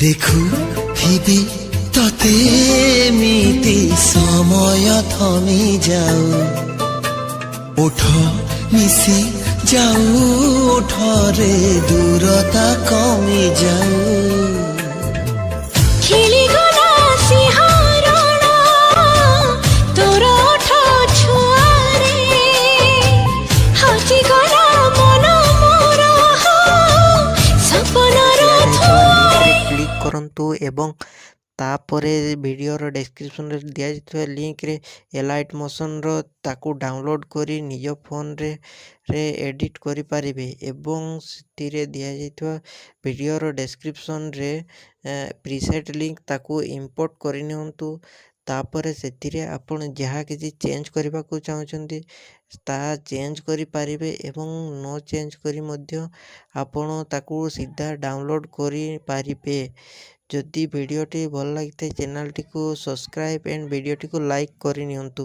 ଦେଖୁଥିବି ତତେ ଏମିତି ସମୟ ଥମି ଯାଉ ଓଠ ମିଶି ଯାଉ ଓଠରେ ଦୂରତା କମି ଯାଉ ଖେଳିଗଲା ସିଂହରଣ ତୋର ଓଠ ଛୁଆରେ ହଜିଗଲା ମନ ମୋର ସପନର ଧୂଆରେ କ୍ଲିକ୍ କରନ୍ତୁ ଏବଂ ତାପରେ ଭିଡ଼ିଓର ଡେସ୍କ୍ରିପସନ୍ରେ ଦିଆଯାଇଥିବା ଲିଙ୍କରେ ଏଲାଇଟ୍ ମୋସନ୍ର ତାକୁ ଡାଉନଲୋଡ଼୍ କରି ନିଜ ଫୋନ୍ରେ ଏଡ଼ିଟ୍ କରିପାରିବେ ଏବଂ ସେଥିରେ ଦିଆଯାଇଥିବା ଭିଡ଼ିଓର ଡେସ୍କ୍ରିପସନ୍ରେ ପ୍ରିସେଟ୍ ଲିଙ୍କ ତାକୁ ଇମ୍ପୋର୍ଟ କରିନିଅନ୍ତୁ। ତାପରେ ସେଥିରେ ଆପଣ ଯାହା କିଛି ଚେଞ୍ଜ କରିବାକୁ ଚାହୁଁଛନ୍ତି ତାହା ଚେଞ୍ଜ କରିପାରିବେ ଏବଂ ନ ଚେଞ୍ଜ କରି ମଧ୍ୟ ଆପଣ ତାକୁ ସିଧା ଡାଉନଲୋଡ଼୍ କରିପାରିବେ। ଯଦି ଭିଡ଼ିଓଟି ଭଲ ଲାଗିଥାଏ ଚ୍ୟାନେଲଟିକୁ ସବସ୍କ୍ରାଇବ୍ ଏଣ୍ଡ ଭିଡ଼ିଓଟିକୁ ଲାଇକ୍ କରିନିଅନ୍ତୁ।